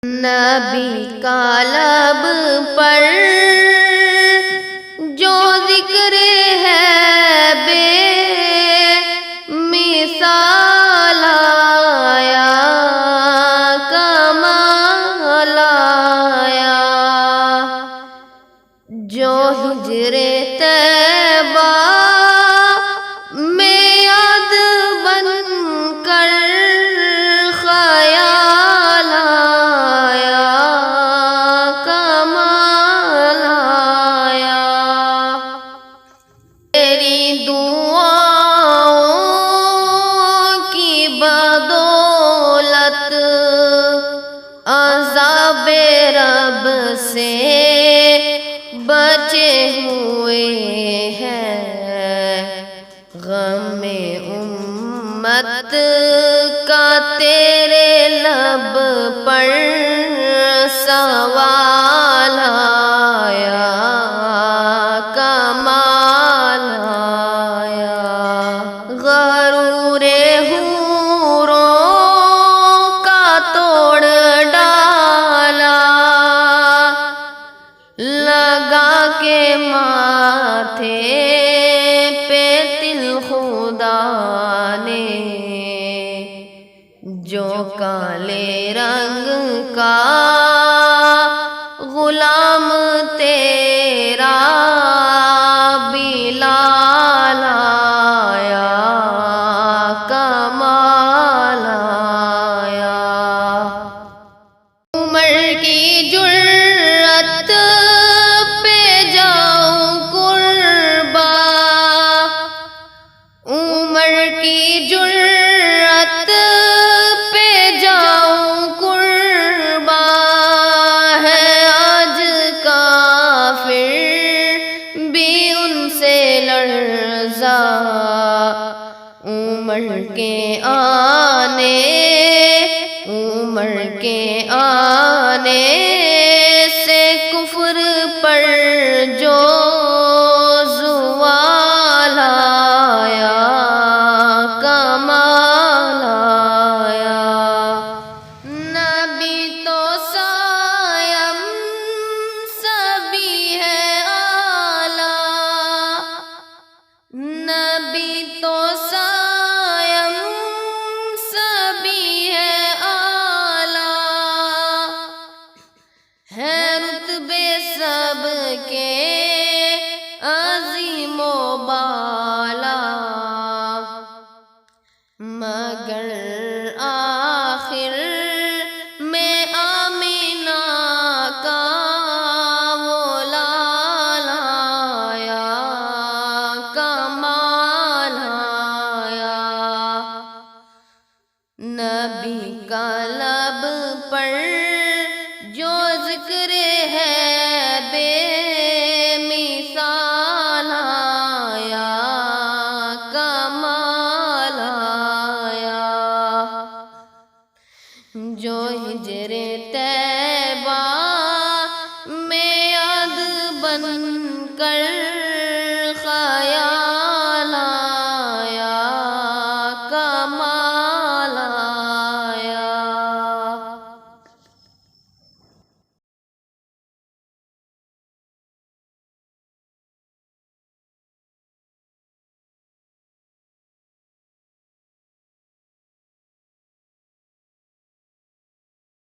نبی کا لب پر جو ذکر ہے بے مثال آیا، کمال آیا، جو ہجر طیبہ میں یاد بن کر خیال آیا، کمال آیا، تیری دعاؤں کی بدولت عذاب رب سے بچے ہوئے ہیں، غم امت کا تیرے لب پر سوال آیا، کمال آیا، غرور حوروں کا توڑ ڈالا، لگا کے ماتھے پہ تل خدا نے، جو کالے رنگ کا غلام تیرا بلال آیا، کمال آیا، عمر کی جرأت پہ جاؤں قربا، عمر کی جرأت پہ جاؤں قربا، ہے آج کافر بھی ان سے لرزا، عمر کے آنے سے کفر پر جو زوال آیا، کمال آیا، نبی تو سائم سبھی ہے اعلیٰ، نبی تو سائم سبھی ہے اعلیٰ، ہے رتبے سب کے عظیم و بالا، مگر آخر میں آمینہ کا وہ لال آیا، کمال آیا، نبی کا لب پر جو ذکر ہے بے مثال آیا، کمال آیا، جو ہجر طیبہ